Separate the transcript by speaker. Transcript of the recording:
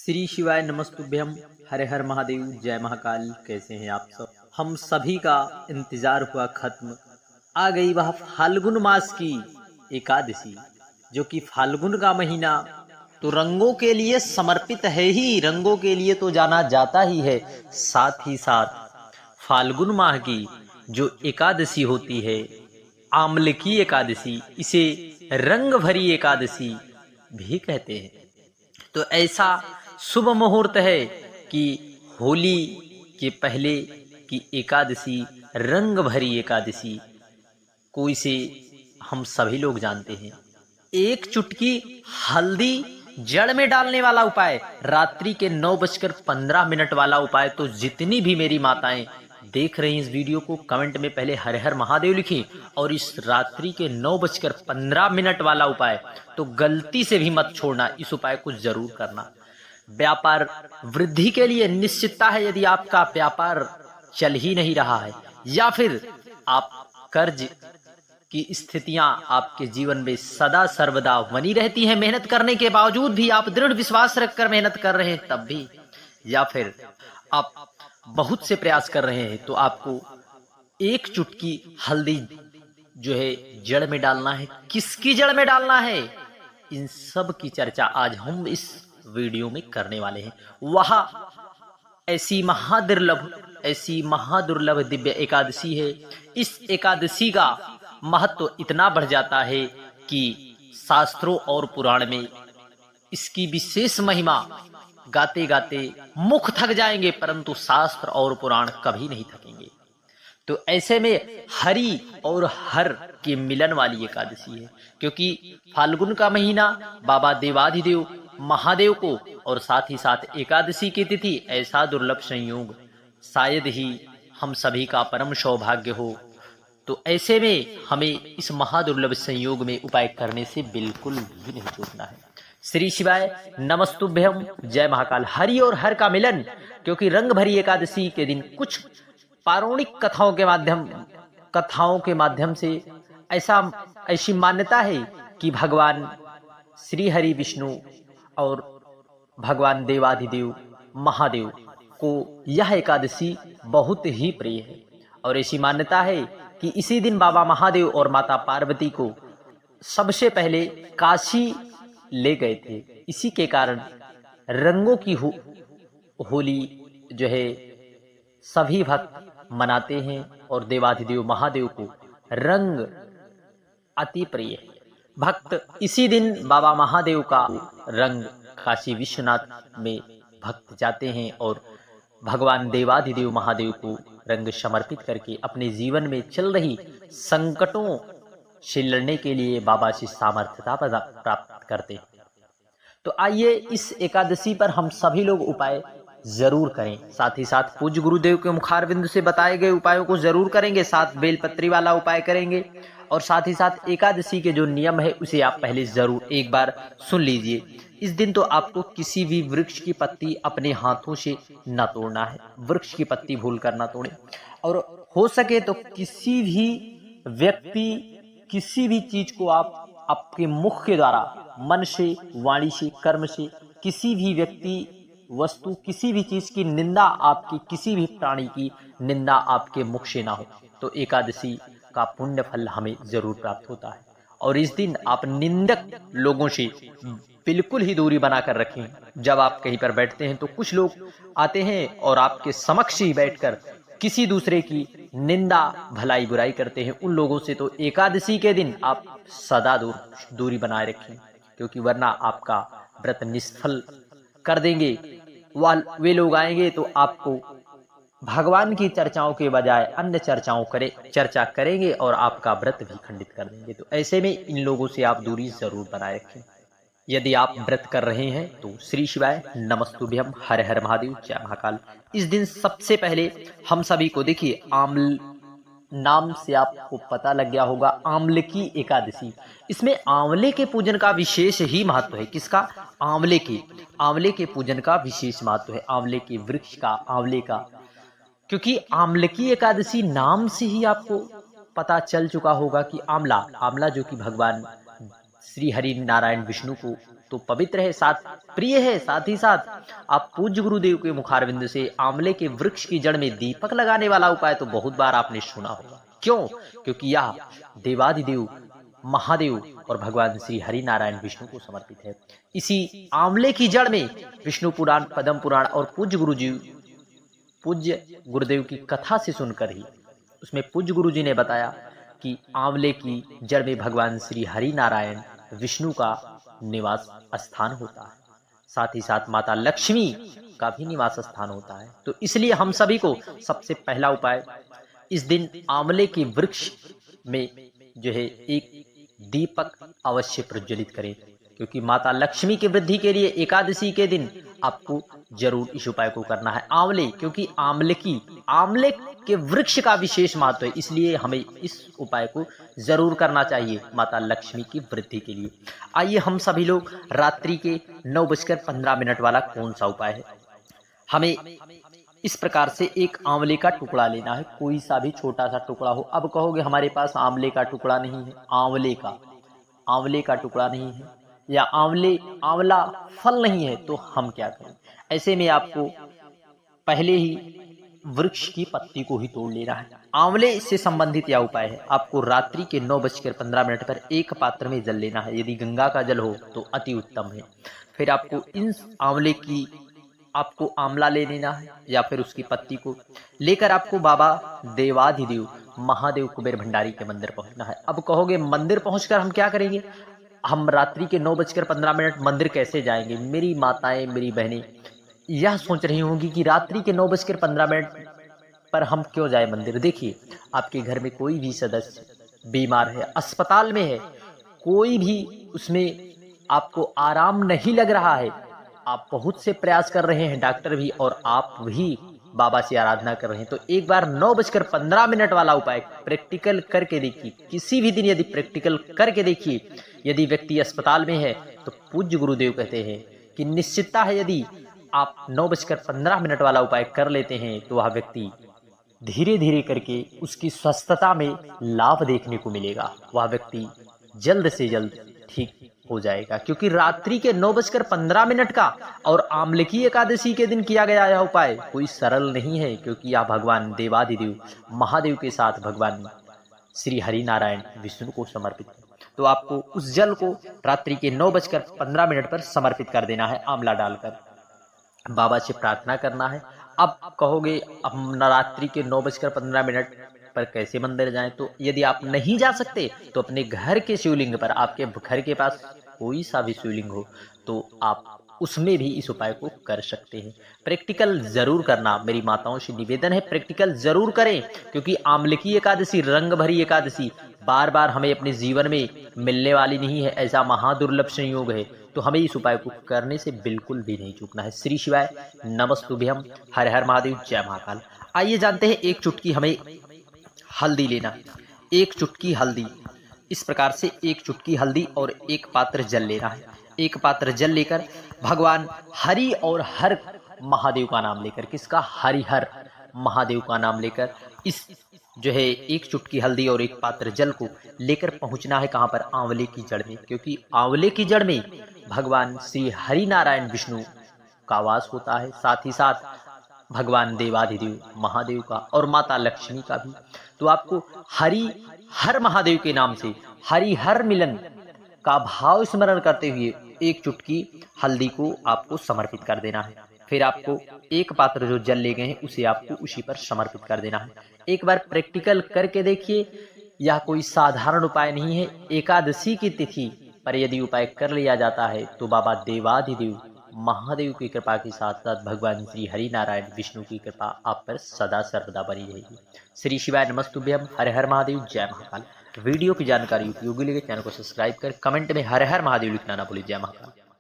Speaker 1: श्री शिवाय नमस्तुभ्यम। हरे हर महादेव, जय महाकाल। कैसे हैं आप सब? हम सभी का इंतजार हुआ खत्म। आ गई वह फाल्गुन मास की एकादशी, जो कि फाल्गुन का महीना तो रंगों के लिए समर्पित है ही, रंगों के लिए तो जाना जाता ही है। साथ ही साथ फाल्गुन माह की जो एकादशी होती है, आम्लकी एकादशी, इसे रंग भरी एकादशी भी कहते हैं। तो ऐसा शुभ मुहूर्त है कि होली के पहले की एकादशी, रंग भरी एकादशी को इसे हम सभी लोग जानते हैं। एक चुटकी हल्दी जड़ में डालने वाला उपाय, रात्रि के 9:15 वाला उपाय, तो जितनी भी मेरी माताएं देख रही इस वीडियो को, कमेंट में पहले हर हर महादेव लिखें। और इस रात्रि के 9:15 वाला उपाय तो गलती से भी मत छोड़ना, इस उपाय को जरूर करना। व्यापार वृद्धि के लिए निश्चितता है। यदि आपका व्यापार चल ही नहीं रहा है या फिर आप कर्ज की स्थितियां आपके जीवन में सदा सर्वदा बनी रहती हैं, मेहनत करने के बावजूद भी आप दृढ़ विश्वास रखकर मेहनत कर रहे हैं तब भी, या फिर आप बहुत से प्रयास कर रहे हैं, तो आपको एक चुटकी हल्दी जो है जड़ में डालना है। किसकी जड़ में डालना है, इन सब की चर्चा आज हम इस वीडियो में करने वाले हैं। वह ऐसी महादुर्लभ दिव्य एकादशी है। इस एकादशी का महत्व इतना बढ़ जाता है कि शास्त्रों और पुराण में इसकी विशेष महिमा गाते गाते मुख थक जाएंगे, परंतु शास्त्र और पुराण कभी नहीं थकेंगे। तो ऐसे में हरि और हर के मिलन वाली एकादशी है, क्योंकि फाल्गुन का महीना बाबा देवाधिदेव महादेव को और साथ ही साथ एकादशी की तिथि, ऐसा दुर्लभ संयोग शायद ही हम सभी का परम सौभाग्य हो। तो ऐसे में हमें इस महादुर्लभ संयोग में उपाय करने से बिल्कुल भी नहीं चूकना है। श्री शिवाय नमस्तुभ्यम, जय महाकाल। हरि और हर का मिलन, क्योंकि रंग भरी एकादशी के दिन कुछ पौराणिक कथाओं के माध्यम से ऐसी मान्यता है कि भगवान श्री हरि विष्णु और भगवान देवाधिदेव महादेव को यह एकादशी बहुत ही प्रिय है। और ऐसी मान्यता है कि इसी दिन बाबा महादेव और माता पार्वती को सबसे पहले काशी ले गए थे। इसी के कारण रंगों की होली जो है सभी भक्त मनाते हैं, और देवाधिदेव महादेव को रंग अति प्रिय है। भक्त इसी दिन बाबा महादेव का रंग काशी विश्वनाथ में भक्त जाते हैं और भगवान देवाधिदेव महादेव को रंग समर्पित करके अपने जीवन में चल रही संकटों से लड़ने के लिए बाबा से सामर्थ्यता प्राप्त करते हैं। तो आइए इस एकादशी पर हम सभी लोग उपाय जरूर करें। साथ ही साथ पूज्य गुरुदेव के मुखारविंद से बताए गए उपायों को जरूर करेंगे, साथ बेलपत्री वाला उपाय करेंगे, और साथ ही साथ एकादशी के जो नियम है उसे आप पहले जरूर एक बार सुन लीजिए। इस दिन तो आपको किसी भी वृक्ष की पत्ती अपने हाथों से न तोड़ना है, वृक्ष की पत्ती भूल कर न तोड़े। और हो सके तो किसी भी व्यक्ति, किसी भी चीज को आप आपके मुख के द्वारा, मन से, वाणी से, कर्म से, किसी भी व्यक्ति, वस्तु, किसी भी चीज की निंदा, आपकी किसी भी प्राणी की निंदा आपके मुख से ना हो, तो एकादशी का पुण्य फल हमें जरूर प्राप्त होता है। और इस दिन आप निंदक लोगों से बिल्कुल ही दूरी बनाकर रखें। जब आप कहीं पर बैठते हैं तो कुछ लोग आते हैं और आपके समक्ष ही बैठकर किसी दूसरे की निंदा भलाई बुराई करते हैं। उन लोगों से तो एकादशी के दिन आप सदा दूरी बनाए रखें, क्योंकि वरना आपका व्रत निष्फल कर देंगे। वे लोग आएंगे तो आपको भगवान की चर्चाओं के बजाय अन्य चर्चा करेंगे और आपका व्रत भी खंडित कर देंगे। तो ऐसे में इन लोगों से आप दूरी जरूर बनाए रखें। यदि आप व्रत कर रहे हैं तो श्री शिवाय नमस्तुभ्यम, हर हर महादेव, जय महाकाल। इस दिन सबसे पहले हम सभी को, देखिए, आम्ल नाम से आपको पता लग गया होगा, आम्लकी एकादशी। इसमें आंवले के पूजन का विशेष ही महत्व है। किसका? आंवले के पूजन का विशेष महत्व है, आंवले के वृक्ष का, आंवले का। क्योंकि आम्लकी एकादशी नाम से ही आपको पता चल चुका होगा कि आंवला जो कि भगवान श्री हरि नारायण विष्णु को तो पवित्र है, साथ प्रिय है। साथ ही साथ आप पूज्य गुरुदेव के मुखारविंद से आंवले के वृक्ष की जड़ में दीपक लगाने वाला उपाय तो बहुत बार आपने सुना होगा। क्यों? क्योंकि यह देवाधिदेव महादेव और भगवान श्री हरि नारायण विष्णु को समर्पित है। इसी आंवले की जड़ में विष्णु पुराण, पद्म पुराण और पूज्य गुरुदेव की कथा से सुनकर ही उसमें पूज्य गुरु जी ने बताया कि आंवले की जड़ में भगवान श्री हरि नारायण विष्णु का निवास स्थान होता है। साथ ही साथ माता लक्ष्मी का भी निवास स्थान होता है। तो इसलिए हम सभी को सबसे पहला उपाय, इस दिन आंवले के वृक्ष में जो है एक दीपक अवश्य प्रज्वलित करें, क्योंकि माता लक्ष्मी की वृद्धि के लिए एकादशी के दिन आपको जरूर इस उपाय को करना है। आंवले, क्योंकि आंवले के वृक्ष का विशेष महत्व है, इसलिए हमें इस उपाय को जरूर करना चाहिए माता लक्ष्मी की वृद्धि के लिए। आइए हम सभी लोग रात्रि के 9:15 वाला कौन सा उपाय है। हमें इस प्रकार से एक आंवले का टुकड़ा लेना है, कोई सा भी छोटा सा टुकड़ा हो। अब कहोगे हमारे पास आंवले का टुकड़ा नहीं है, आंवले का टुकड़ा नहीं है या आंवला फल नहीं है, तो हम क्या करें? ऐसे में आपको पहले ही वृक्ष की पत्ती को ही तोड़ लेना है। आंवले से संबंधित यह उपाय है। आपको रात्रि के 9:15 पर एक पात्र में जल लेना है। यदि गंगा का जल हो तो अति उत्तम है। फिर आपको इन आपको आंवला ले लेना है या फिर उसकी पत्ती को लेकर आपको बाबा देवाधिदेव महादेव कुबेर भंडारी के मंदिर पहुंचना है। अब कहोगे मंदिर पहुंचकर हम क्या करेंगे? हम रात्रि के 9:15 मंदिर कैसे जाएंगे? मेरी माताएं, मेरी बहनें यह सोच रही होंगी कि रात्रि के 9:15 पर हम क्यों जाए मंदिर। देखिए, आपके घर में कोई भी सदस्य बीमार है, अस्पताल में है, कोई भी उसमें आपको आराम नहीं लग रहा है, आप बहुत से प्रयास कर रहे हैं, डॉक्टर भी और आप भी बाबा से आराधना कर रहे हैं, तो एक बार 9:15 वाला उपाय प्रैक्टिकल करके देखिए। किसी भी दिन यदि प्रैक्टिकल करके देखिए, यदि व्यक्ति अस्पताल में है तो पूज्य गुरुदेव कहते हैं कि निश्चितता है, यदि आप 9:15 वाला उपाय कर लेते हैं तो वह व्यक्ति धीरे धीरे करके उसकी स्वस्थता में लाभ देखने को मिलेगा। वह व्यक्ति जल्द से जल्द ठीक हो जाएगा, क्योंकि रात्रि के 9:15 का और आंवले की एकादशी के दिन किया गया यह उपाय कोई सरल नहीं है, क्योंकि यह भगवान देवाधिदेव महादेव के साथ भगवान श्री हरि नारायण विष्णु को समर्पित है। तो आपको उस जल को रात्रि के 9:15 पर समर्पित कर देना है, आंवला डालकर बाबा से प्रार्थना करना है। अब कहोगे अब रात्रि के 9:15 पर कैसे मंदिर जाएं? तो यदि आप नहीं जा सकते तो अपने घर के शिवलिंग पर, आपके घर के पास कोई सा भी शिवलिंग हो तो आप उसमें भी इस उपाय को कर सकते हैं। प्रैक्टिकल जरूर करना, मेरी माताओं से निवेदन है, प्रैक्टिकल जरूर करें, क्योंकि आंवले की एकादशी, रंग भरी एकादशी बार बार हमें अपने जीवन में मिलने वाली नहीं है। ऐसा महादुर्लभ संयोग है, तो हमें इस उपाय को करने से बिल्कुल भी नहीं चूकना है। श्री शिवाय नमस्तुभ्यम, हर हर महादेव, जय महाकाल। आइए जानते हैं, एक चुटकी हमें हल्दी लेना, एक चुटकी हल्दी, इस प्रकार से एक चुटकी हल्दी और एक पात्र जल लेना है। एक पात्र जल लेकर भगवान हरि और हर महादेव का नाम लेकर, किसका? हरिहर महादेव का नाम लेकर इस जो है एक चुटकी हल्दी और एक पात्र जल को लेकर पहुंचना है कहां पर? आंवले की जड़ में, क्योंकि आंवले की जड़ में भगवान श्री हरि नारायण विष्णु का वास होता है, साथ ही साथ भगवान देवाधिदेव महादेव का और माता लक्ष्मी का भी। तो आपको हर महादेव के नाम से हरिहर मिलन का भाव स्मरण करते हुए एक चुटकी हल्दी को आपको समर्पित कर देना है। फिर आपको एक पात्र जो जल ले गए हैं उसे आपको उसी पर समर्पित कर देना है। एक बार प्रैक्टिकल करके देखिए, यह कोई साधारण उपाय नहीं है। एकादशी की तिथि पर यदि उपाय कर लिया जाता है तो बाबा देवाधिदेव महादेव की कृपा के साथ साथ भगवान श्री हरि नारायण विष्णु की कृपा आप पर सदा सर्वदा बनी रहेगी। श्री शिवाय नमस्तुभ्यम, हर हर महादेव, जय महाकाल। वीडियो की जानकारी उपयोगी लगे चैनल को सब्सक्राइब कर कमेंट में हर हर महादेव लिखना ना भूलिए। जय महाकाल।